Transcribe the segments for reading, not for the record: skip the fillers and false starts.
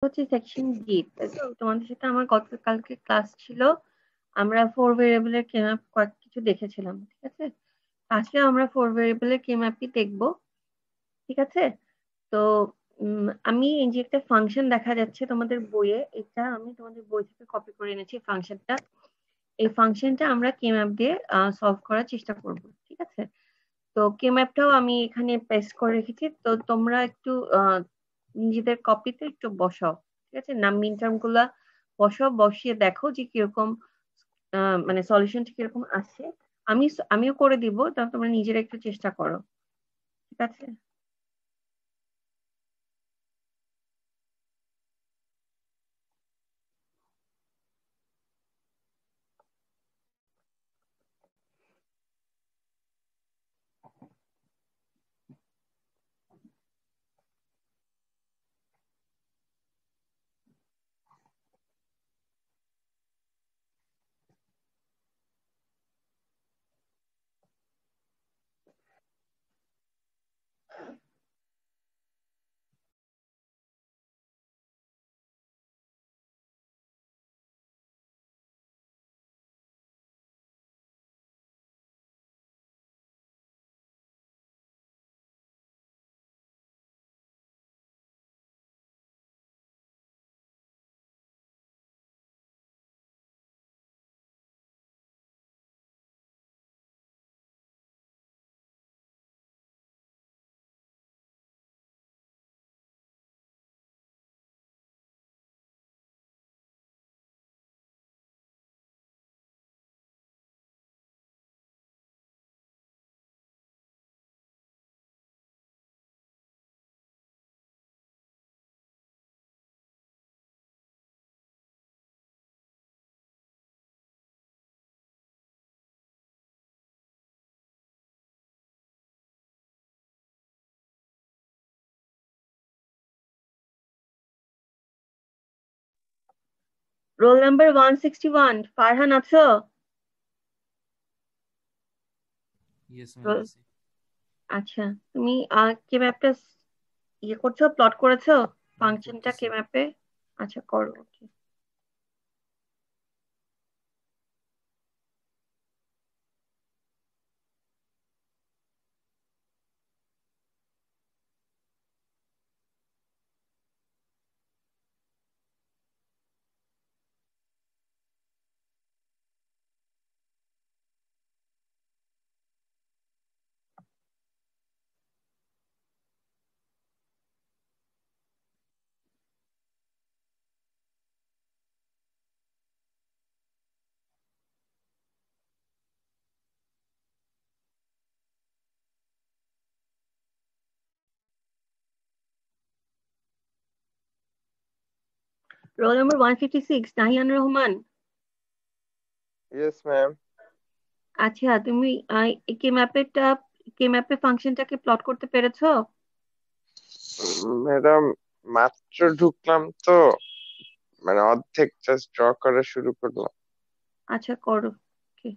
হচ্ছে section D, তাই তো? তোমাদের সাথে আমার গতকালকে ক্লাস ছিল, আমরা 4 ভেরিয়েবলের কেম্যাপ কয়েক কিছু দেখেছিলাম, ঠিক আছে? আজকে আমরা 4 ভেরিয়েবলের কেম্যাপই দেখবো, ঠিক আছে? তো আমি এই যে একটা ফাংশন দেখা যাচ্ছে তোমাদের বইয়ে, এটা আমি তোমাদের বই থেকে কপি করে এনেছি ফাংশনটা। এই ফাংশনটা আমরা কেম্যাপ দিয়ে সলভ করার চেষ্টা করব, ঠিক আছে? তো কেম্যাপটাও আমি এখানে পেস্ট করে রেখেছি, তো তোমরা একটু নিজেদের কপিতে একটু বসাও, ঠিক আছে? নাম মিন টার্ম গুলা বসাও, বসিয়ে দেখো যে কিরকম মানে সলিউশনটা কিরকম আসে। আমিও করে দিব, তা তোমরা নিজেরা একটু চেষ্টা করো, ঠিক আছে? রোল নাম্বার 161, ফারহান আছো? ইয়েস ম্যাম, রোল- আছি। আচ্ছা, তুমি কে ম্যাপটা ইয়ে করছো, প্লট করেছো ফাংশনটা কে করতেছি। ম্যাপে? আচ্ছা, করো, okay. Roll number 156, Nahiyan Rahman. Yes ma'am. আচ্ছা, তুমি কে ম্যাপেরটা, কে ম্যাপে ফাংশনটাকে প্লট করতে পেরেছো? ম্যাডাম, মাত্র ঢুকলাম তো, মানে অর্ধেক জাস্ট ড্র করা শুরু করলাম। আচ্ছা, করো, ওকে।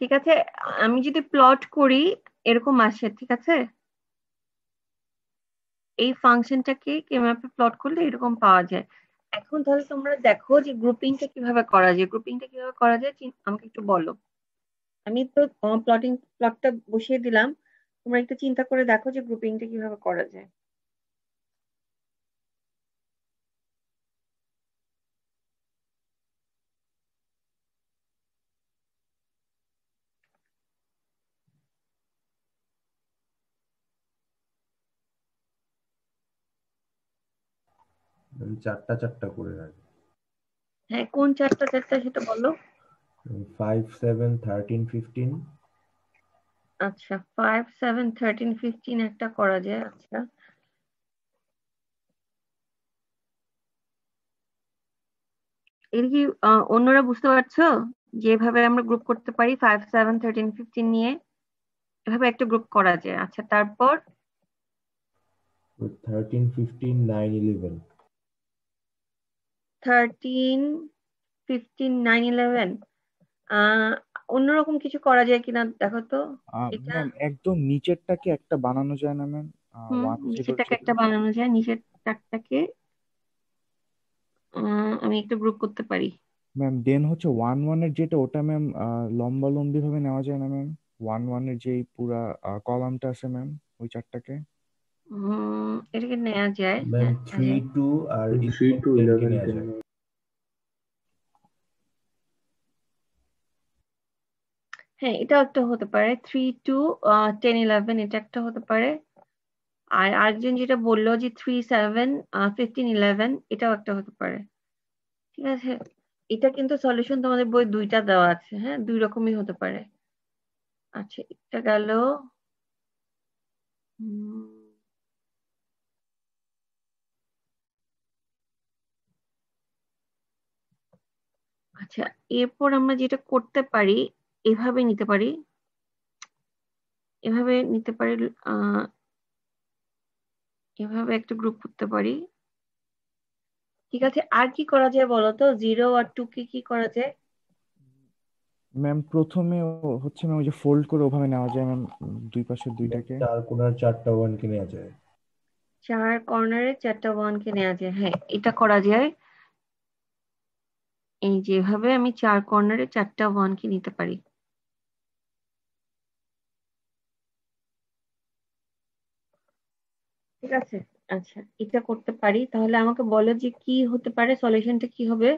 ঠিক আছে, আমি যদি প্লট করি এরকম আসে, ঠিক আছে? এই ফাংশনটাকে কে ম্যাপে প্লট করলে এরকম পাওয়া যায়। এখন তাহলে তোমরা দেখো যে গ্রুপিংটা কিভাবে করা যায়, গ্রুপিংটা কিভাবে করা যায় আমাকে একটু বলো। আমি তো প্লটটা বসিয়ে দিলাম, তোমরা একটু চিন্তা করে দেখো যে গ্রুপিংটা কিভাবে করা যায়। চারটা চারটা করে রাখি। হ্যাঁ, কোন চারটা চারটা সেটা বলো। 5, 7, 13, 15। আচ্ছা, 5, 7, 13, 15 একটা করা যায়। আচ্ছা, এটা কি অন্যরা বুঝতে পারছো যেভাবে আমরা গ্রুপ করতে পারি 5, 7, 13, 15 নিয়ে? এভাবে একটা গ্রুপ করা যায়। আচ্ছা, তারপর 13, 15, 9, 11। 13, 15, 9, 11 অন্যরকম কিছু করা যায় কিনা দেখো তো। এটা ম্যাম একদম নিচেরটাকে একটা বানানো যায় না ম্যাম? হুম, 1 0 নিচেরটাকে 0। একটা বানানো যায়। নিচের চারটাকে আমি একটা গ্রুপ করতে পারি। ম্যাম দেন হচ্ছে 1 1 এর যেটা, ওটা ম্যাম লম্বা লম্বি ভাবে নেওয়া যায় না ম্যাম? 1 1 এর যেই পুরা কলামটা আছে ম্যাম, ওই চারটাকে। এটাকে নেওয়া যায়, ম্যাম হ্যাঁ, নেওয়া 3, যায়। 2 আর 3 to 11 কে 11 নেওয়া কে যায়। নেওয়া। হ্যাঁ, এটাও একটা হতে পারে। 3, 2, 10, 11 এটা একটা হতে পারে। আর আরেকজন যেটা বললো যে 3, 7, 15, 11 এটাও একটা হতে পারে। ঠিক আছে, এটা কিন্তু সলিউশন তোমাদের বই দুইটা দেওয়া আছে। হ্যাঁ, দুই রকমই হতে পারে। আচ্ছা, এটা গেল। আচ্ছা, এরপর আমরা যেটা করতে পারি, এভাবে নিতে পারি, এভাবে নিতে পারি। আহ এভাবে একটা গ্রুপ করতে পারি। ঠিক আছে, আর কি করা যায় বলো তো? 0 আর 2 কে কি করা যায়? ম্যাম প্রথমে হচ্ছে ম্যাম ওই যে ফোল্ড করে ওভাবে নেওয়া যায় ম্যাম, দুই পাশের দুইটাকে। 4 কোণার 4টা 1 কে নেওয়া যায়। 4 কর্নারে 4টা 1 কে নেওয়া যায়। হ্যাঁ, এটা করা যায়। এই যেভাবে আমি 4 কর্নারে 4টা 1 কে নিতে পারি। ঠিক আছে, আচ্ছা, এটা করতে পারি। তাহলে আমাকে বলো যে কি হতে পারে, সলিউশনটা কি হবে।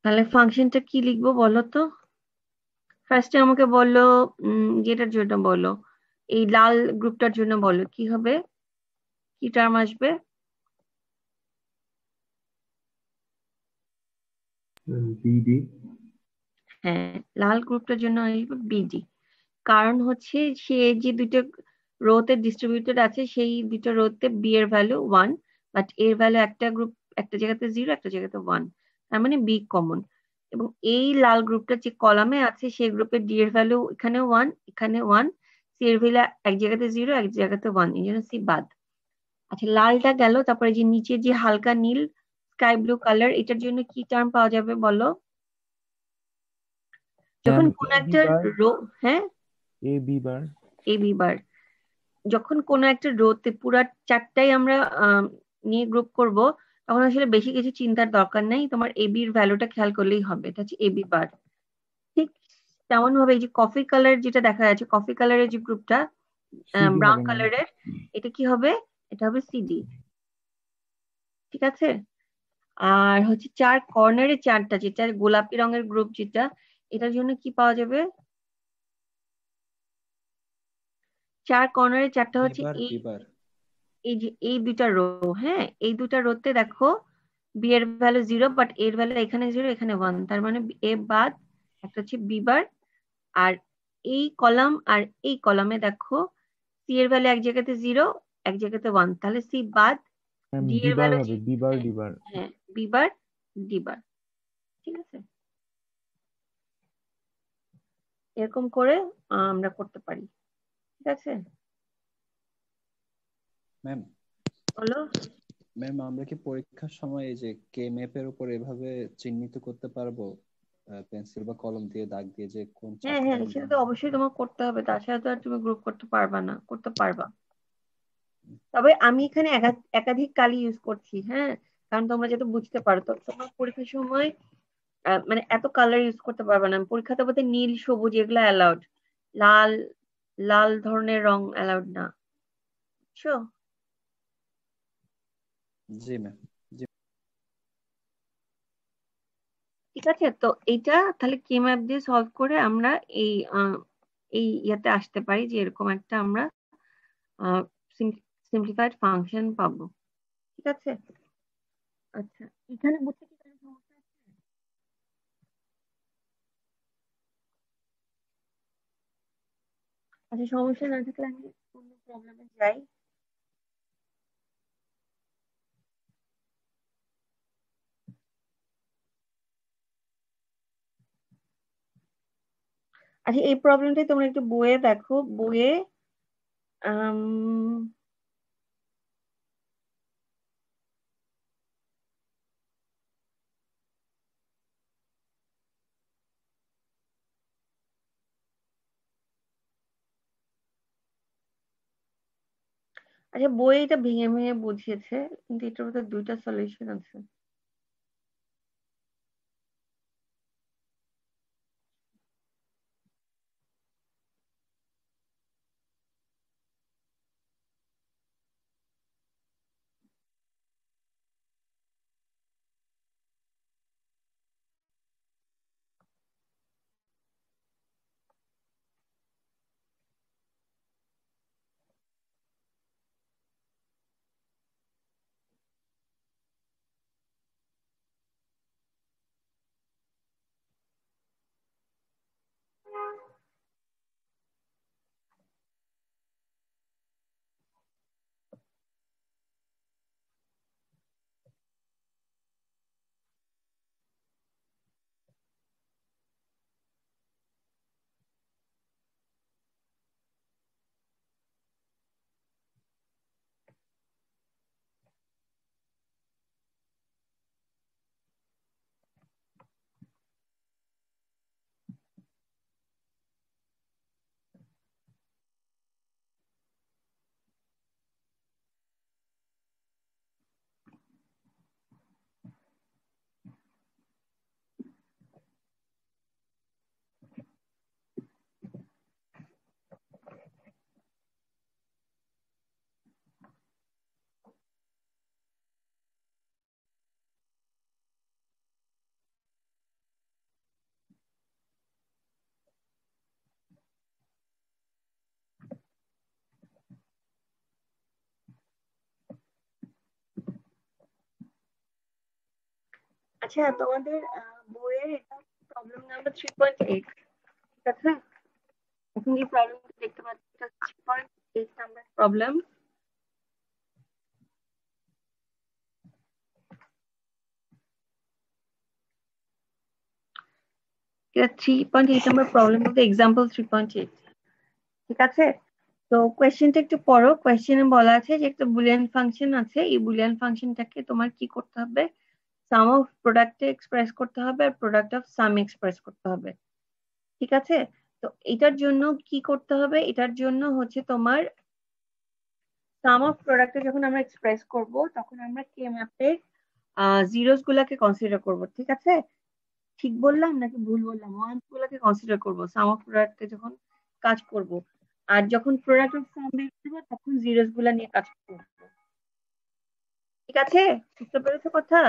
তাহলে ফাংশনটা কি লিখবো বলো তো। ফার্স্টে আমাকে বললো যেটার জন্য বলো, এই লাল গ্রুপটার জন্য বলো কি হবে, কি টার্ম আসবে। BD। হ্যাঁ, লাল গ্রুপটার জন্য আসবে বিডি। কারণ হচ্ছে সে যে দুটো রোতে ডিস্ট্রিবিউটেড আছে, সেই দুটো রোতে বি এর ভ্যালু 1, বাট এর ভ্যালু একটা গ্রুপ একটা জায়গাতে 0, একটা জায়গাতে 1, তার মানে বি কমন। এবং এই লাল গ্রুপটা যে কলামে আছে সেই গ্রুপের ডি এর ভ্যালু এখানে 1, এখানে 1, সি এর ভ্যালু এক জায়গাতে 0, এক জায়গাতে 1, এই জন্য সি বাদ। আচ্ছা, লালটা গেল। তারপরে যে নিচে যে হালকা নীল স্কাই ব্লু কালার, এটার জন্য কি টার্ম পাওয়া যাবে বলো। যখন ম্যাম কোন এ বি একটা বার। রো, হ্যাঁ, A B bar. A B বার, যখন কোনো একটা রোতে পুরা চারটাই আমরা নিয়ে গ্রুপ করব, তখন আসলে বেশি কিছু চিন্তার দরকার নেই। তোমার এবি এর ভ্যালুটা খেয়াল করলেই হবে। এটা হচ্ছে এবি বার। ঠিক তেমন ভাবে এই যে কফি কালার যেটা দেখা যাচ্ছে, কফি কালারের যে গ্রুপটা সিডি ব্রাউন হবে ম্যাম। কালারের, এটা কি হবে? এটা হবে সিডি। ঠিক আছে, আর হচ্ছে 4 কর্নারে 4টা, যেটা গোলাপি রঙের গ্রুপ যেটা, এটার জন্য কি পাওয়া যাবে? 4 কর্নারে 4টা হচ্ছে বিবার এই বিবার। এই যে এই দুইটা রো। হ্যাঁ, এই দুইটা রোতে দেখো বি এর ভ্যালু 0, বাট এর ভ্যালু এখানে 0, এখানে 1, তার মানে এ বাদ। একটা হচ্ছে বি বার। আর এই কলাম আর এই কলামে দেখো সি এর ভ্যালু এক জায়গাতে 0, এক জায়গাতে 1, তাহলে সি বাদ। ম্যাম ডি ডি এর বার ভ্যালু হবে, বি বার ডি বার। হ্যাঁ, বি বার ডি বার। ঠিক আছে, এরকম করে আমরা করতে পারি। ঠিক আছে, ম্যাম বলো। ম্যাম আমরা কি পরীক্ষার সময় এই যে কে ম্যাপের উপর এভাবে চিহ্নিত করতে পারবো পেন্সিল বা কলম দিয়ে দাগ দিয়ে যে কোন হ্যাঁ, চারটা হ্যাঁ, আমরা। সেটা তো অবশ্যই তোমার করতে হবে, তাছাড়া তো আর তুমি গ্রুপ করতে পারবা না। করতে পারবা, তবে আমি এখানে একাধিক কালি ইউজ করছি। হ্যাঁ, কারণ তোমরা যাতে বুঝতে পারো, তো তোমার পরীক্ষার সময় মানে এত কালার ইউজ করতে পারবে না। পরীক্ষাতে বলতে নীল সবুজ এগুলো অ্যালাউড, লাল লাল ধরনের রং অ্যালাউড না, বুঝছো? জি ম্যাম। জি ঠিক আছে, তো এইটা তাহলে কে ম্যাপ দিয়ে সলভ করে আমরা এই ইয়াতে আসতে পারি যে এরকম একটা আমরা সিম্পলিফাইড ফাংশন পাবো। ঠিক আছে, আচ্ছা এখানে বুঝতে কি কোনো সমস্যা আছে? আচ্ছা সমস্যা না থাকলে আমি অন্য প্রবলেমে যাই। আচ্ছা এই প্রবলেমটাই তোমরা একটু বইয়ে দেখো, বইয়ে আম, আচ্ছা বইয়ে এটা ভেঙে ভেঙে বুঝিয়েছে, কিন্তু এটার মধ্যে দুইটা সলিউশন আছে। আচ্ছা তোমাদের বইয়ের এটা প্রবলেম নাম্বার 3.8, ঠিক আছে? এখন এই প্রবলেম দেখতে পাচ্ছি, এটা 3.8 নাম্বার প্রবলেম। এটা 3.8 নাম্বার প্রবলেম বলতে এক্সাম্পল 3.8, ঠিক আছে? তো কোয়েশ্চেনটা একটু পড়ো। কোয়েশ্চেনে বলা আছে যে একটা বুলিয়ান ফাংশন আছে, এই বুলিয়ান ফাংশনটাকে তোমার কি করতে হবে, সাম অফ প্রোডাক্টে এক্সপ্রেস করতে হবে আর প্রোডাক্ট অফ সাম এক্সপ্রেস করতে হবে, ঠিক আছে? তো এটার জন্য কি করতে হবে, এটার জন্য হচ্ছে তোমার সাম অফ প্রোডাক্টে যখন আমরা এক্সপ্রেস করব তখন আমরা কে ম্যাপে জিরোস গুলাকে কনসিডার করব, ঠিক আছে? ঠিক বললাম নাকি ভুল বললাম? ওয়ান্স গুলাকে কনসিডার করব সাম অফ প্রোডাক্টে যখন কাজ করব, আর যখন প্রোডাক্ট অফ সাম বের করবো তখন জিরোস গুলা নিয়ে কাজ করব, ঠিক আছে? বুঝতে পেরেছো কথা?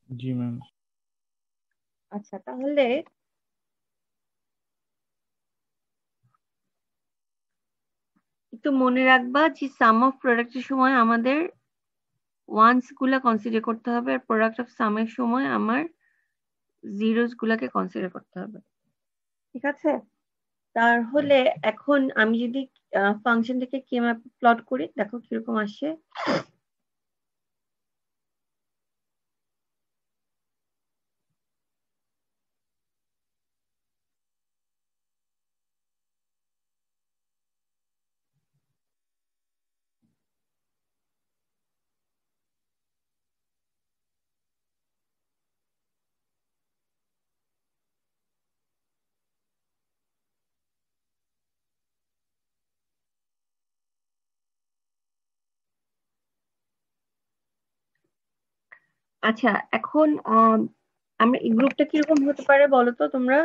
জি ম্যাম। আচ্ছা তাহলে একটু মনে রাখবা যে সাম অফ প্রোডাক্টের সময় আমাদের ওয়ান্স গুলা কনসিডার করতে হবে আর প্রোডাক্ট অফ সামের সময় আমার জিরোস গুলাকে কনসিডার করতে হবে, ঠিক আছে? তাহলে এখন আমি যদি ফাংশনটাকে কে ম্যাপ প্লট করি, দেখো কিরকম আসে। আচ্ছা এখন আমরা এই গ্রুপটা কিরকম হতে পারে বলো তো তোমরা?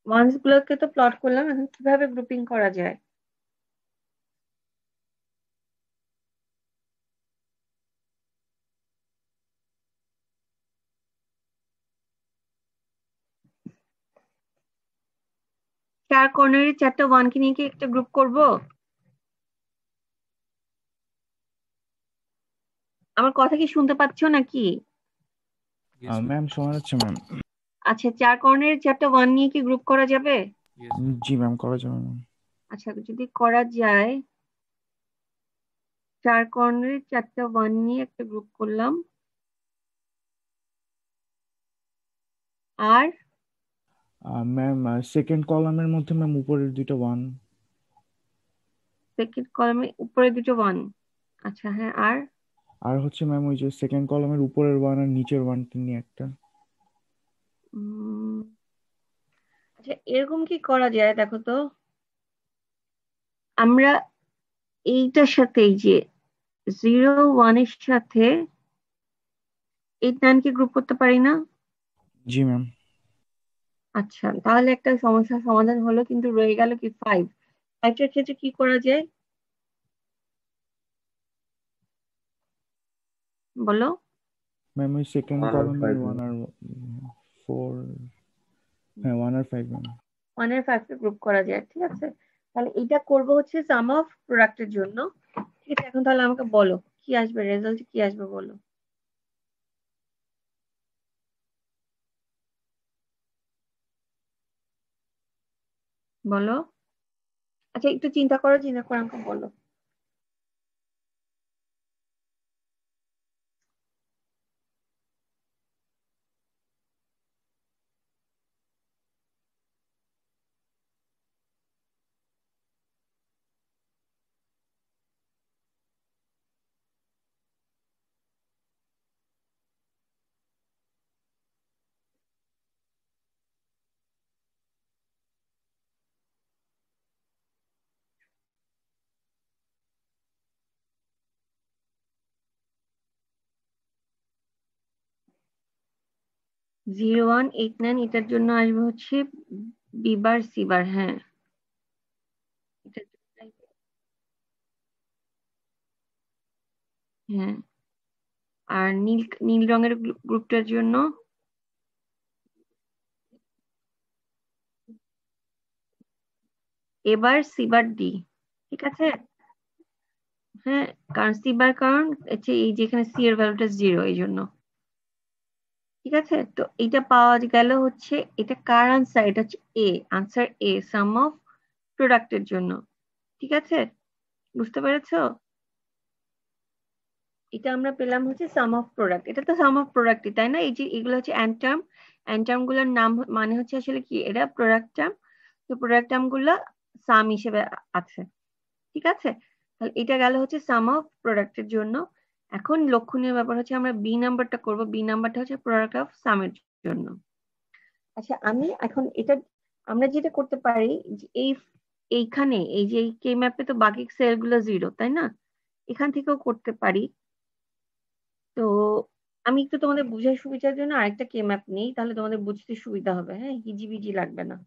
ওয়ান্স গুলোকে তো প্লট করলাম, এখন কিভাবে গ্রুপিং করা যায়? চার কর্নারে চারটা ওয়ানকে নিয়ে কি একটা গ্রুপ করব? আমার কথা কি শুনতে পাচ্ছ নাকি? Yes, ma'am. ম্যাম শোনা যাচ্ছে ম্যাম। আচ্ছা, 4 কর্নারের চ্যাপ্টার 1 নিয়ে কি গ্রুপ করা যাবে? Yes, ma'am. জি ম্যাম করা যাবে ম্যাম। আচ্ছা, যদি করা যায়, 4 কর্নারের চ্যাপ্টার 1 নিয়ে একটা গ্রুপ করলাম। আর ম্যাম সেকেন্ড কলামের মধ্যে ম্যাম উপরের দুইটা 1। সেকেন্ড কলামে উপরে দুটো 1। আচ্ছা, হ্যাঁ। আর আর হচ্ছে ম্যাম ওই যে সেকেন্ড কলামের উপরের 1 আর নিচের 1 নিয়ে একটা। আচ্ছা, এরকম কি করা যায় দেখো তো, আমরা এইটার সাথে এই যে 0 1 এর সাথে 8 9 কে গ্রুপ করতে পারি না? জি ম্যাম। আচ্ছা, তাহলে একটা সমস্যার সমাধান হলো, কিন্তু রয়ে গেল কি 5। 5 এর ক্ষেত্রে কি করা যায় বলো? ম্যাম ওই সেকেন্ড 1 আর কলামের 5 1 আর 4, হ্যাঁ 1 আর 5 ম্যাম। 1 এর 5 কে গ্রুপ করা যায়, ঠিক আছে। তাহলে এটা করব হচ্ছে সাম অফ প্রোডাক্টের জন্য, ঠিক আছে। এখন তাহলে আমাকে বলো কি আসবে, রেজাল্ট কি আসবে বলো। বলো। আচ্ছা, একটু চিন্তা করো, চিন্তা করে আমাকে বলো। জিরো 1 8 9 এটার জন্য আসবে হচ্ছে বি বার সি বার, হ্যাঁ। এটার জন্য আসবে, হ্যাঁ। আর নীল নীল রঙের গ্রুপটার জন্য এবার সি বার ডি, ঠিক আছে। হ্যাঁ, কারণ সি বার, কারণ হচ্ছে এই যেখানে সি এর ভ্যালুটা 0, এই জন্য। ঠিক আছে, তো এটা পাওয়া গেল হচ্ছে, এটা কার আনসার? এটা হচ্ছে এ আনসার, এ সাম অফ প্রোডাক্টের জন্য, ঠিক আছে। বুঝতে পেরেছো? এটা আমরা পেলাম হচ্ছে সাম অফ প্রোডাক্ট। এটা তো সাম অফ প্রোডাক্টই, তাই না? এই যে এগুলো হচ্ছে অ্যান্ড টার্ম, অ্যান্ড টার্ম গুলোর নাম মানে হচ্ছে আসলে কি, এটা প্রোডাক্ট টার্ম। তো প্রোডাক্ট টার্ম গুলো সাম হিসেবে আছে, ঠিক আছে। তাহলে এটা গেল হচ্ছে সাম অফ প্রোডাক্টের জন্য। এখন লক্ষণীয় ব্যাপার হচ্ছে আমরা বি নাম্বারটা করব। বি নাম্বারটা হচ্ছে প্রোডাক্ট অফ সামের জন্য। আচ্ছা, আমি এখন এটা আমরা যেটা করতে পারি যে এইখানে এই যে কে ম্যাপে তো বাকি সেল গুলো 0, তাই না? এখান থেকেও করতে পারি। তো আমি একটু তোমাদের বুঝার সুবিধার জন্য আরেকটা কে ম্যাপ নেই, তাহলে তোমাদের বুঝতে সুবিধা হবে। হ্যাঁ, হিজিবিজি লাগবে না।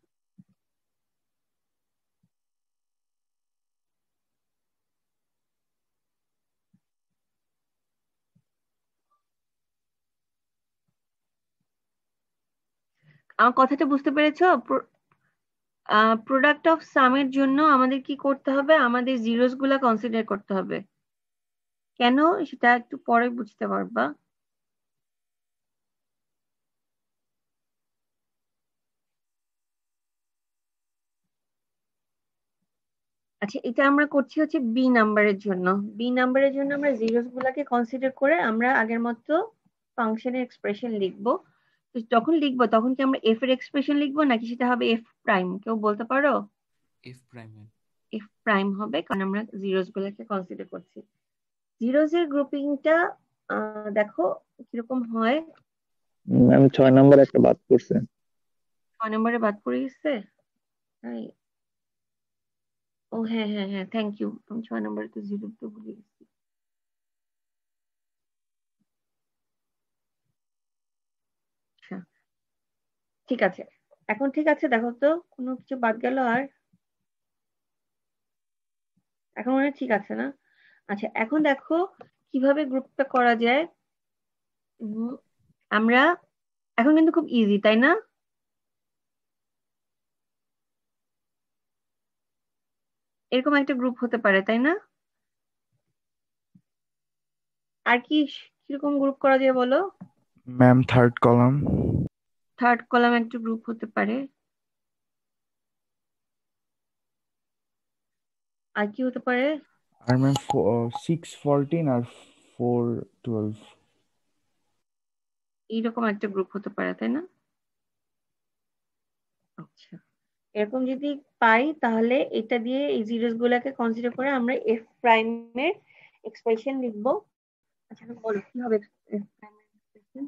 আমার কথাটা বুঝতে পেরেছো? প্রোডাক্ট অফ সামের জন্য আমাদের কি করতে হবে? আমাদের জিরোস গুলা কনসিডার করতে হবে। কেন সেটা একটু পরে বুঝতে পারবা। আচ্ছা, এটা আমরা করছি হচ্ছে বি নাম্বারের জন্য। বি নাম্বারের জন্য আমরা জিরোস গুলাকে কনসিডার করে আমরা আগের মতো ফাংশনের এক্সপ্রেশন লিখবো। তো যখন লিখবো তখন কি আমরা এফ এর এক্সপ্রেশন লিখবো, নাকি সেটা হবে এফ প্রাইম? কেউ বলতে পারো? F prime, ma'am. F prime হবে, কারণ আমরা জিরোস গুলাকে কনসিডার করছি। জিরোস এর গ্রুপিংটা দেখো কিরকম হয়। ম্যাম 6 নম্বর একটা বাদ করছে। 6 নম্বরে বাদ পড়ে গেছে, তাই? ও হ্যাঁ হ্যাঁ হ্যাঁ, থ্যাংক ইউ। আমি 6 নম্বরে তো জিরো তো ভুলে গেছি। আচ্ছা, ঠিক আছে। এখন ঠিক আছে, দেখো তো কোনো কিছু বাদ গেল আর? এখন মনে হয় ঠিক আছে না? আচ্ছা, এখন দেখো কিভাবে গ্রুপটা করা যায়। আমরা এখন কিন্তু খুব ইজি, তাই না? এরকম একটা গ্রুপ হতে পারে, তাই না? আর কি কিরকম গ্রুপ করা যায় বলো? Ma'am third column. Third column একটা গ্রুপ হতে পারে। আর কি হতে পারে? আর ম্যাম 614 আর 412। এইরকম একটা গ্রুপ হতে পারে, তাই না? আচ্ছা, এরকম যদি পাই তাহলে এটা দিয়ে এই জিরোস গুলাকে কনসিডার করে আমরা এফ প্রাইমের এক্সপ্রেশন লিখবো। আচ্ছা বলো কি হবে এফ প্রাইমের এক্সপ্রেশন?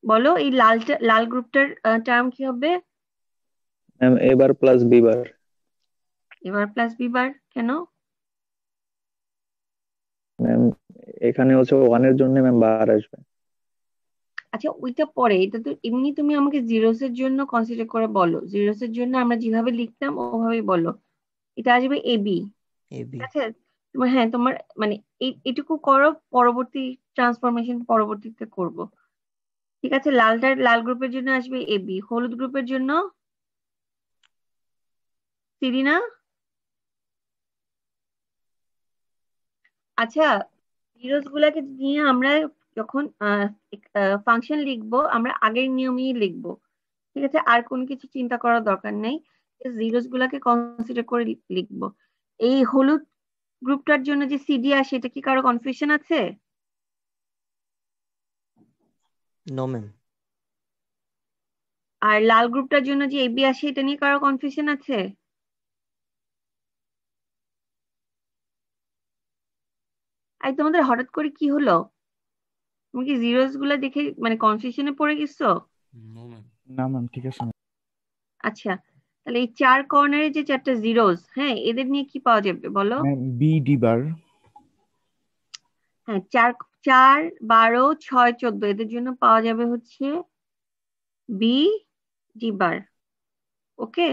বলো এই লাল গ্রুপটার টার্ম কি হবে? ম্যাম এ বার প্লাস বি বার। এবার প্লাস বি বার কেন? ম্যাম এখানে হচ্ছে 1 এর জন্য ম্যাম বার আসবে। আচ্ছা ওইটা পরে, এটা তো এমনি তুমি আমাকে জিরোস এর জন্য কনসিডার করে বলো। জিরোস এর জন্য আমরা যেভাবে লিখতাম ওভাবেই বলো। এটা আসবে এবি, এবি। ঠিক আছে? তোমার হ্যাঁ তোমার মানে এইটুকু করো, পরবর্তী ট্রান্সফরমেশন পরবর্তীতে করব। ঠিক আছে, লাল গ্রুপের জন্য আসবে এবি, হলুদ গ্রুপের জন্য সিডি না? আচ্ছা, জিরোস গুলাকে নিয়ে আমরা যখন ফাংশন লিখবো আমরা আগের নিয়মেই লিখবো, ঠিক আছে? আর কোনো কিছু চিন্তা করার দরকার নেই, জিরোস গুলাকে কনসিডার করে লিখবো। এই হলুদ গ্রুপটার জন্য যে সিডি আসে এটা কি কারো কনফিউশন আছে? No ma'am. আর লাল গ্রুপটার জন্য যে এবি আসে এটা নিয়ে কারো কনফিউশন আছে? আর তোমাদের হঠাৎ করে কি হলো? তুমি কি জিরোস গুলা দেখে মানে কনফিউশনে পড়ে গেছো? No ma'am. না ম্যাম ঠিক আছে ম্যাম। আচ্ছা, তাহলে এই চার কর্নারে যে চারটা জিরোস, হ্যাঁ এদের নিয়ে কি পাওয়া যাবে বলো? ম্যাম বি ডি বার। হ্যাঁ 4 4 12 6 14 এদের জন্য পাওয়া যাবে হচ্ছে বি ডি বার। ওকে,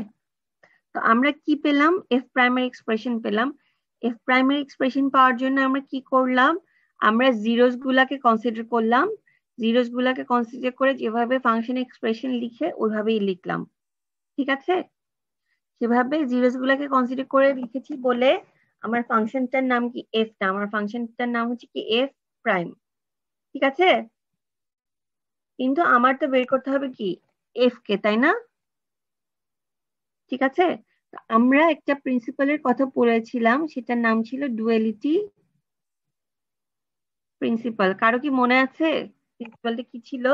তো আমরা কি পেলাম? এফ প্রাইমারি এক্সপ্রেশন পেলাম। এফ প্রাইমারি এক্সপ্রেশন পাওয়ার জন্য আমরা কি করলাম? আমরা জিরোস গুলাকে কনসিডার করলাম। জিরোস গুলাকে কনসিডার করে যেভাবে ফাংশন এক্সপ্রেশন লিখে ওইভাবেই লিখলাম, ঠিক আছে? সেভাবে জিরোস গুলাকে কনসিডার করে লিখেছি বলে আমার ফাংশনটার নাম কি এফ না, আমার ফাংশনটার নাম হচ্ছে কি এফ প্রাইম, ঠিক আছে? কিন্তু আমার তো বের করতে হবে কি এফ কে, তাই না? ঠিক আছে, আমরা একটা প্রিন্সিপালের কথা পড়েছিলাম, সেটার নাম ছিল ডুয়ালিটি প্রিন্সিপাল। কারো কি মনে আছে প্রিন্সিপালটা কি ছিল?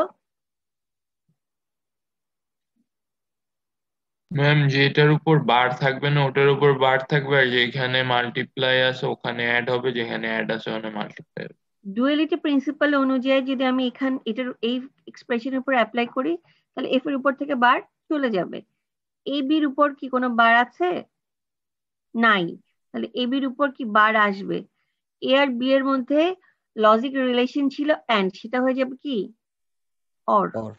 ম্যাম যেটার উপর বার থাকবে না ওটার উপর বার থাকবে, আর যেখানে মাল্টিপ্লাই আছে ওখানে অ্যাড হবে, যেখানে অ্যাড আছে ওখানে মাল্টিপ্লাই। ডুয়ালিটি প্রিন্সিপাল অনুযায়ী যদি আমি এই এক্সপ্রেশনের উপর অ্যাপ্লাই করি তাহলে এফ এর উপর থেকে বার চলে যাবে। এ বির উপর কি কোনো বার আছে? নাই, তাহলে এ বির উপর কি বার আসবে? এ আর বি এর মধ্যে লজিক রিলেশন ছিল এন্ড, সেটা হয়ে যাবে কি অর। অর।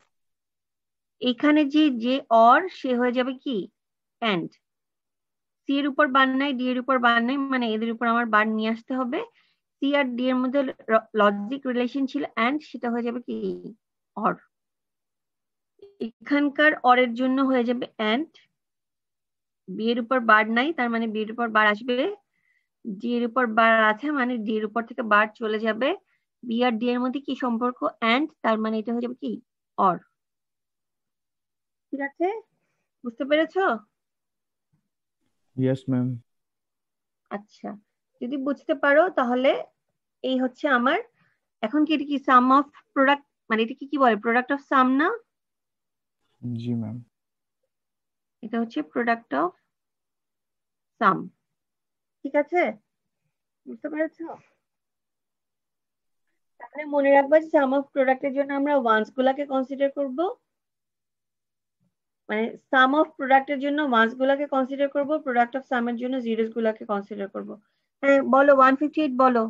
এখানে যে যে অর সে হয়ে যাবে কি এন্ড। সি এর উপর বার নাই, ডি এর উপর বার নাই, মানে এদের উপর আমার বার নিয়ে আসতে হবে। সি আর ডি এর মধ্যে লজিক রিলেশন ছিল এন্ড, সেটা হয়ে যাবে কি অর। এখানকার অর এর জন্য হয়ে যাবে এন্ড। বি এর উপর বার নাই, তার মানে বি এর উপর বার আসবে। ডি এর উপর বার আছে, মানে ডি এর উপর থেকে বার চলে যাবে। বি আর ডি এর মধ্যে কি সম্পর্ক? এন্ড, তার মানে এটা হয়ে যাবে কি অর। ঠিক আছে, বুঝতে পেরেছো? Yes ma'am. আচ্ছা, যদি বুঝতে পারো তাহলে এই হচ্ছে আমার এখন কি, এটা কি সাম অফ প্রোডাক্ট, মানে এটা কি বলে প্রোডাক্ট অফ সাম না? জি ম্যাম। এটা হচ্ছে প্রোডাক্ট অফ সাম, ঠিক আছে? বুঝতে পেরেছো? তাহলে মনে রাখবা যে সাম অফ প্রোডাক্টের জন্য আমরা ওয়ান্স গুলাকে কনসিডার করব, মানে সাম অফ প্রোডাক্টের জন্য ওয়ান্স গুলাকে কনসিডার করব, প্রোডাক্ট অফ সামের জন্য জিরোস গুলাকে কনসিডার করব। হ্যাঁ বলো 158 বলো।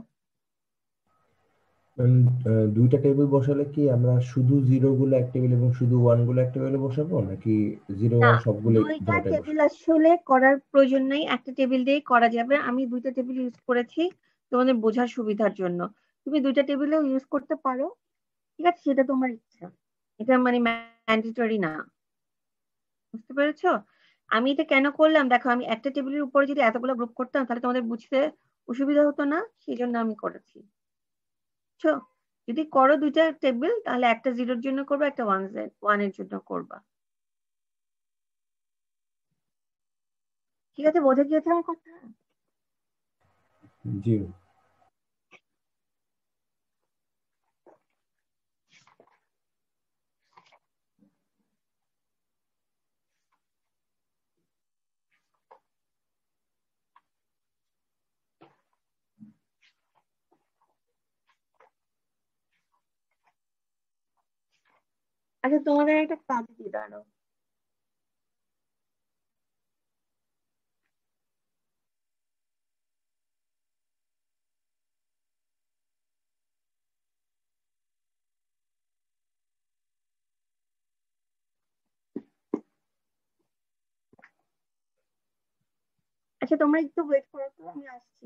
দুইটা টেবিল বসালে কি আমরা শুধু জিরো গুলো এক টেবিল এবং শুধু ওয়ান গুলো এক টেবিলে বসাবো, নাকি জিরো না, ওয়ান সবগুলো দুইটা দুটাই টেবিল বসাবো? আসলে করার প্রয়োজন নেই, একটা টেবিল দিয়েই করা যাবে। আমি দুইটা টেবিল ইউজ করেছি তোমাদের বোঝার সুবিধার জন্য। তুমি দুইটা টেবিলেও ইউজ করতে পারো, ঠিক আছে? সেটা তোমার ইচ্ছা। এটা মানে ম্যান্ডেটরি না, বুঝতে পেরেছো? আমি এটা কেন করলাম দেখো, আমি একটা টেবিলের উপরে যদি এতগুলো গ্রুপ করতাম তাহলে তোমাদের বুঝতে অসুবিধা হতো না, সেই জন্য আমি করেছি, বুঝছো? যদি করো দুইটা টেবিল তাহলে একটা জিরোর জন্য করবা, একটা ওয়ানের জন্য করবা। ঠিক আছে, বোঝা গিয়েছে আমার কথা? জি। আচ্ছা, তোমাদের একটা কাজ দিয়ে দাঁড়াও। আচ্ছা, তোমরা একটু ওয়েট করো তো, আমি আসছি।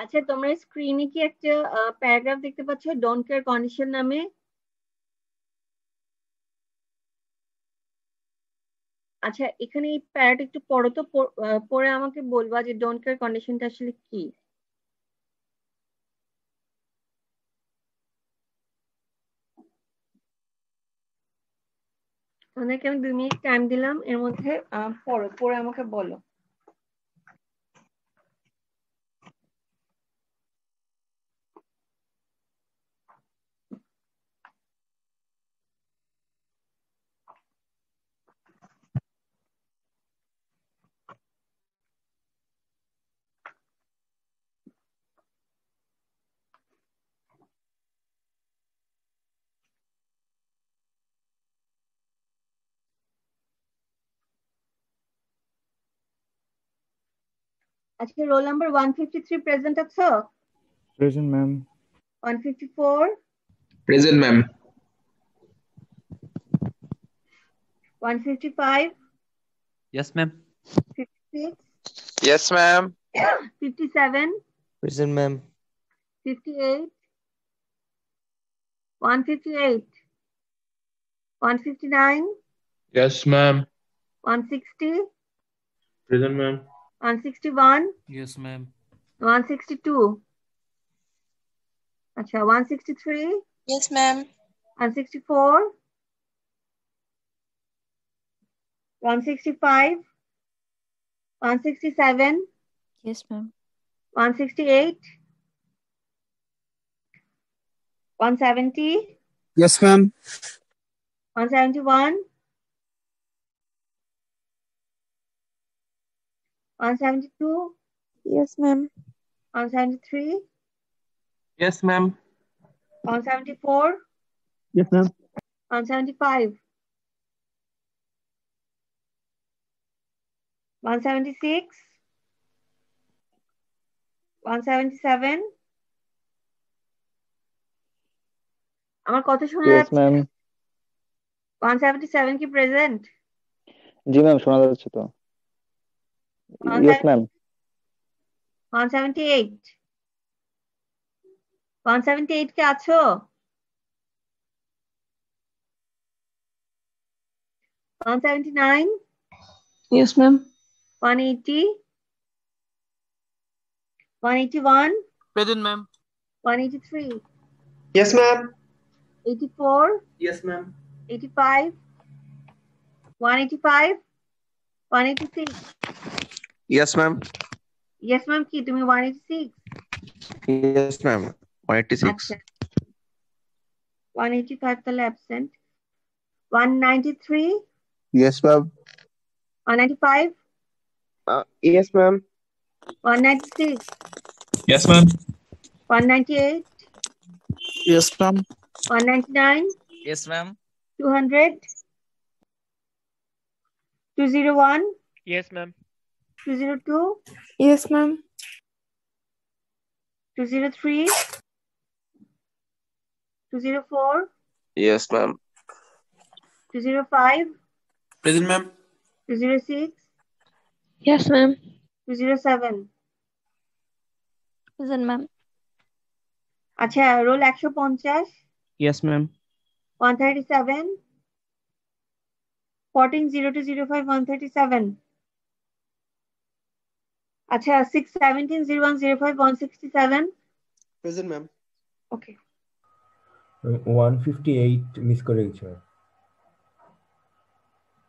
আচ্ছা, তোমরা স্ক্রিনে কি একটা প্যারাগ্রাফ দেখতে পাচ্ছ ডোন্ট কেয়ার কন্ডিশন নামে? আচ্ছা, এখানে এই প্যারাটা একটু পড়ো তো, পড়ে আমাকে বলবা যে ডোন্ট কেয়ার কন্ডিশনটা আসলে কি। তোমাদেরকে আমি 2 মিনিট টাইম দিলাম, এর মধ্যে পড়ো, পড়ে আমাকে বলো। আচ্ছা, রোল নাম্বার 153 প্রেজেন্ট আছো? Present ma'am. 154, present ma'am. 155, Yes, ma'am. 56, Yes, ma'am. 57, Present, ma'am. 58, 158, 159, Yes, ma'am. 160, Present, ma'am. 161, Yes, ma'am. 162, আচ্ছা 163, Yes, ma'am. 164, 165, 167, Yes, ma'am. 168, 170, Yes, ma'am. 171, 172, Yes, ma'am. 173, Yes, ma'am. 174, Yes, ma'am. 175, 176, 177, আমার কথা শোনা yes যাচ্ছে? Ma'am. 177 কি present? জি ma'am, শোনা যাচ্ছে তো। Yes ma'am. 178, 178 কে আছো? 179, Yes, ma'am. 180, 181, Present, ma'am. 183, Yes, ma'am. 84, Yes, ma'am. 85, 185, 186. Yes, ma'am. Yes, ma'am কি তুমি 186? Yes, ma'am. 186. আচ্ছা, 185 তাহলে absent. 193, Yes, ma'am. 195, Yes, ma'am. 196, Yes, ma'am. 198, Yes, ma'am. 199, Yes, ma'am. 200, 201, Yes, ma'am. 202, Yes, ma'am. 203, 204, Yes, ma'am. 205, Present, ma'am. 206, Yes, ma'am. 207. Present, ma'am. আচ্ছা, role 150, Yes, ma'am. 137, 140205, 137. আচ্ছা, 617, 0105, 167. Present, ma'am. ওকে, 158 miss করে গেছে।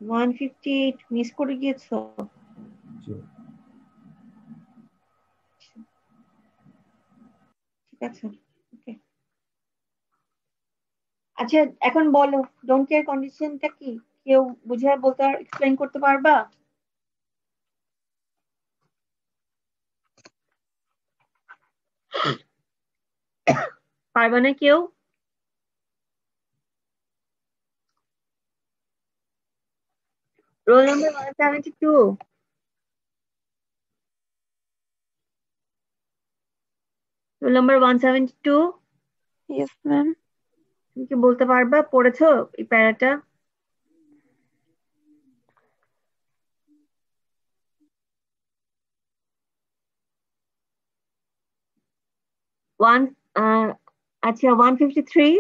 158 miss করে গিয়েছো? জি। ঠিক আছে, ওকে। আচ্ছা, এখন বলো ডোন্ট কেয়ার কন্ডিশনটা কি? কেউ বুঝে বলতে এক্সপ্লেইন করতে পারবা? পারবা না কেউ? Roll number 172, roll number 172, Yes, ma'am. তুমি কি বলতে পারবা, পড়েছো এই প্যারাটা? ওয়ান আচ্ছা 153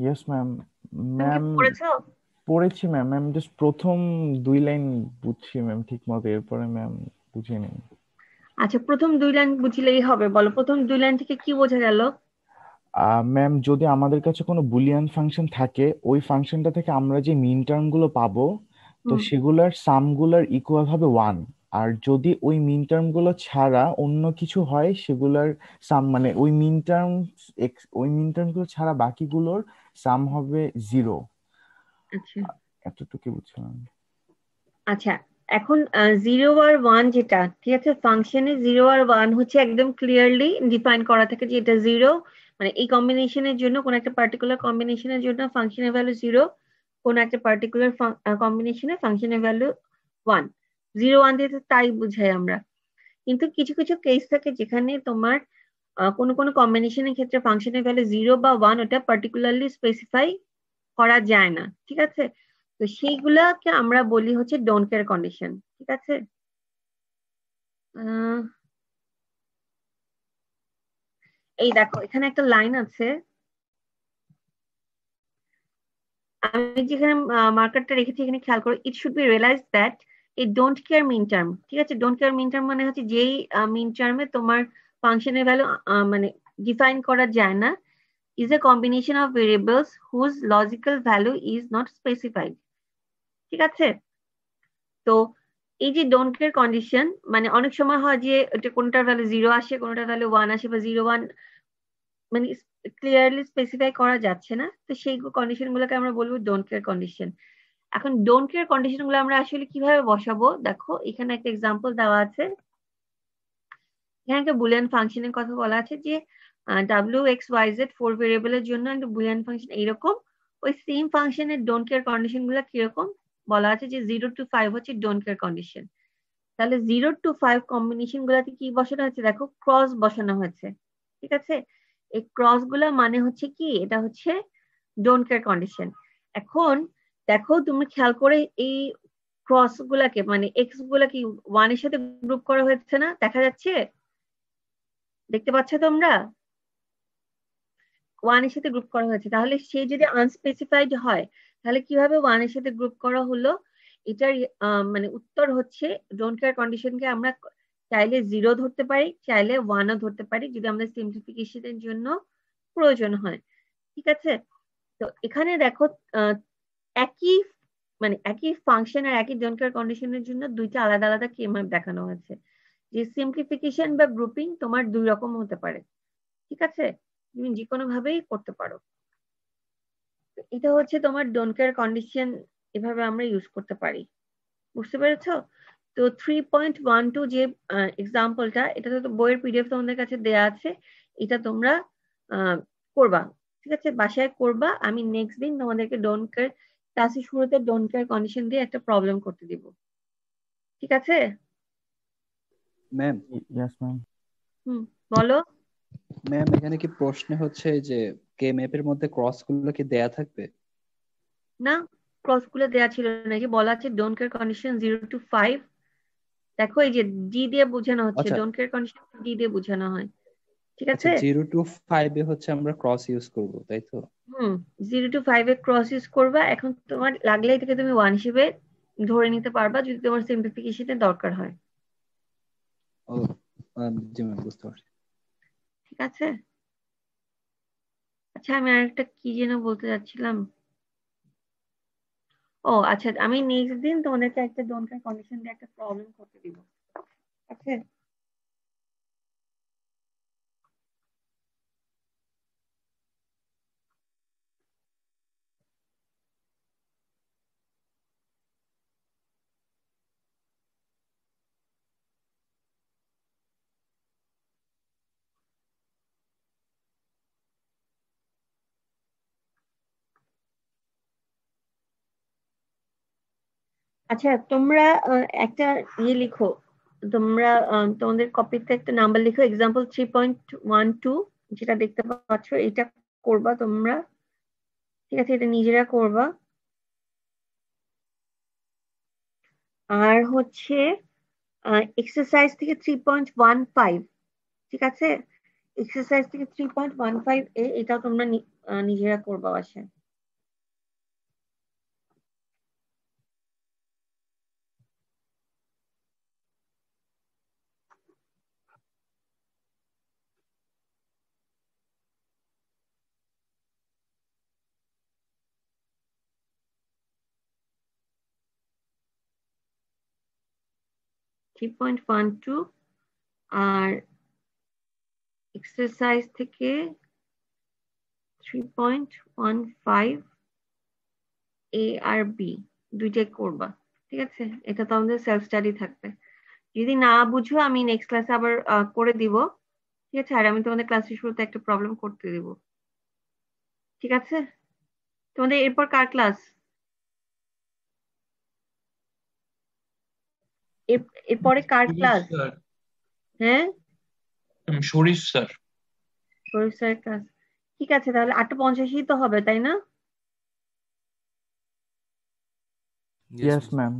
ইয়েস ম্যাম। তুমি কি ম্যাম পড়েছো? পড়েছি ম্যাম। ম্যাম জাস্ট প্রথম 2 লাইন বুঝছি ম্যাম ঠিক মতো, এরপরে ম্যাম বুঝিনি। আচ্ছা প্রথম 2 লাইন বুঝলেই হবে, বলো প্রথম 2 লাইন থেকে কি বোঝা গেল? ম্যাম যদি আমাদের কাছে কোনো বুলিয়ান ফাংশন থাকে, ওই ফাংশনটা থেকে আমরা যে মিন টার্ম গুলো পাবো, তো সেগুলোর সামগুলোর ইকুয়াল হবে 1। আর যদি ওই মিন টার্ম গুলো ছাড়া অন্য কিছু হয়, সেগুলোর সাম মানে ওই মিন টার্ম গুলো ছাড়া বাকিগুলোর সাম হবে 0। আচ্ছা এতটুকু বুঝছিলাম। আচ্ছা এখন 0 আর 1 যেটা, ঠিক আছে, ফাংশনে 0 আর 1 হচ্ছে একদম ক্লিয়ারলি ডিফাইন করা থাকে যে এটা 0, মানে এই কম্বিনেশনের জন্য, কোন একটা পার্টিকুলার কম্বিনেশনের জন্য ফাংশনের ভ্যালু 0, কোন একটা পার্টিকুলার কম্বিনেশনে ফাংশনের ভ্যালু 1। 0 1 দিয়ে তো তাই বুঝাই আমরা। কিন্তু কিছু কিছু কেস থাকে যেখানে তোমার কোনো কোনো কম্বিনেশনের ক্ষেত্রে ফাংশনের ভ্যালু 0 বা 1 ওটা পার্টিকুলারলি স্পেসিফাই করা যায় না, ঠিক আছে। তো সেইগুলাকে আমরা বলি হচ্ছে ডোন্ট কেয়ার কন্ডিশন, ঠিক আছে। এই দেখো এখানে একটা লাইন আছে, আমি যেখানে মার্কারটা রেখেছি এখানে খেয়াল করো, it should be realise that এই ডোন্ট কেয়ার মিন টার্ম, ঠিক আছে, ডোন্ট কেয়ার মিন টার্ম মানে হচ্ছে যেই মিন টার্মে তোমার ফাংশনের ভ্যালু মানে ডিফাইন করা যায় না, is a combination of variables whose logical value is not specified, ঠিক আছে। তো এই যে ডোন্ট কেয়ার কন্ডিশন, মানে অনেক সময় হয় যে এটা কোনটার ভ্যালু 0 আসে, কোনটার ভ্যালু 1 আসে, বা 0 1 মানে ক্লিয়ারলি স্পেসিফাই করা যাচ্ছে না, তো সেই কন্ডিশন গুলোকে আমরা বলবো ডোন্ট কেয়ার কন্ডিশন। এখন ডোন্ট কেয়ার কন্ডিশন গুলো আমরা আসলে কিভাবে বসাবো, দেখো এখানে একটা এক্সাম্পল দেওয়া আছে। এখানে একটা বুলিয়ান ফাংশনের কথা বলা আছে যে wxyz 4 ভেরিয়েবলের জন্য একটা বুলিয়ান ফাংশন এইরকম, ওই সেম ফাংশনের ডোন্ট কেয়ার কন্ডিশন গুলো কিরকম বলা আছে যে 0 to 5 হচ্ছে ডোন্ট কেয়ার কন্ডিশন। তাহলে 0 to 5 কম্বিনেশন গুলাতে কি বসানো হয়েছে, দেখো ক্রস বসানো হয়েছে, ঠিক আছে। এই ক্রস গুলা মানে হচ্ছে কি, এটা হচ্ছে ডোন্ট কেয়ার কন্ডিশন। এখন দেখো তুমি খেয়াল করে এই ক্রস গুলাকে মানে এক্স গুলাকে 1 এর সাথে গ্রুপ করা হয়েছে না, দেখা যাচ্ছে, দেখতে পাচ্ছ তোমরা? 1 এর সাথে গ্রুপ করা হয়েছে, তাহলে সে যদি আনস্পেসিফাইড হয় তাহলে কিভাবে 1 এর সাথে গ্রুপ করা হলো, এটার মানে উত্তর হচ্ছে ডোন্ট কেয়ার কন্ডিশনকে আমরা চাইলে 0 ধরতে পারি, চাইলে 1ও ধরতে পারি, যদি আমাদের সিম্পলিফিকেশনের জন্য প্রয়োজন হয়, ঠিক আছে। তো এখানে দেখো একই মানে একই ফাংশন আর একই ডোন্ট কেয়ার কন্ডিশনের জন্য দুইটা আলাদা আলাদা কেএমএফ দেখানো হয়েছে, যে সিম্পলিফিকেশন বা গ্রুপিং তোমার দুই রকম হতে পারে, ঠিক আছে, তুমি যে কোনো ভাবেই করতে পারো। এটা হচ্ছে তোমার ডোন্ট কেয়ার কন্ডিশন, এভাবে আমরা ইউজ করতে পারি, বুঝতে পেরেছো? তো 3.12 যে এক্সাম্পলটা, এটা তো বইয়ের পিডিএফ তোমাদের কাছে দেয়া আছে, এটা তোমরা করবা, ঠিক আছে, বাসায় করবা। আমি নেক্সট দিন তোমাদেরকে ডোন্ট কেয়ার ক্লাসের শুরুতে ডোন্ট কেয়ার কন্ডিশন দিয়ে একটা প্রবলেম করতে দিব, ঠিক আছে ম্যাম? Yes ma'am. বলো ম্যাম, এখানে কি প্রশ্ন হচ্ছে যে কে ম্যাপের মধ্যে ক্রস গুলো কি দেয়া থাকবে? না, ক্রস গুলো দেয়া ছিল না, যে বলা আছে ডোন্ট কেয়ার কন্ডিশন 0 to 5, দেখো এই যে ডি দিয়ে বোঝানো হচ্ছে, আচ্ছা ডোন্ট কেয়ার কন্ডিশন ডি দিয়ে বোঝানো হয়, ঠিক আচ্ছা, আছে। 0 to 5 এ হচ্ছে আমরা ক্রস ইউজ করব, তাই তো? 0 to 5 এ ক্রস ইউজ করবা। এখন তোমার লাগলে এটাকে তুমি 1 হিসেবে ধরে নিতে পারবা যদি তোমার সিম্পলিফিকেশনের দরকার হয়, ও জি ম্যাম, বুঝতে পারছি। ঠিক আছে। আচ্ছা আমি আরেকটা কি যেন বলতে যাচ্ছিলাম, ও আচ্ছা, আমি নেক্সট দিন তোমাদেরকে একটা ডোন্ট কেয়ার কন্ডিশন দিয়ে একটা প্রবলেম করতে দিব, ওকে। আচ্ছা তোমরা একটা ইয়ে লিখো, তোমরা তোমাদের কপিতে একটা নাম্বার লিখো, এক্সাম্পল 3.12 যেটা দেখতে পাচ্ছ, এটা করবা তোমরা, ঠিক আছে, এটা নিজেরা করবা। আর হচ্ছে এক্সারসাইজ থেকে 3.15 ঠিক আছে? এক্সারসাইজ থেকে 3.15 এ এটাও তোমরা নিজেরা করবা বাসায়। আর এক্সারসাইজ থেকে 3.15 এ আর বি দুইটাই করবা। ঠিক আছে? এটা তো আমাদের সেলফ স্টাডি থাকবে। যদি না বুঝো আমি নেক্সট ক্লাসে আবার করে দিব। ঠিক আছে? আর আমি তোমাদের ক্লাসের শুরুতে একটা প্রবলেম করতে দিব। ঠিক আছে? তোমাদের এরপর কার ক্লাস? এরপরে কার ক্লাস? হ্যাঁ, শরীফ স্যার। শরীফ স্যার ক্লাস। ঠিক আছে, তাহলে 8:50 তো হবে, তাই না? Yes ma'am.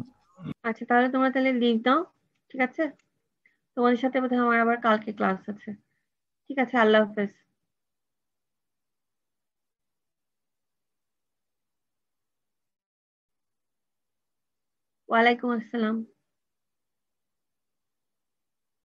আচ্ছা, তাহলে তোমরা তাহলে লিভ দাও। ঠিক আছে? তোমাদের সাথে বোধহয় আমার আবার কালকে ক্লাস আছে। ঠিক আছে, আল্লাহ হাফেজ। ওয়ালাইকুম আসসালাম।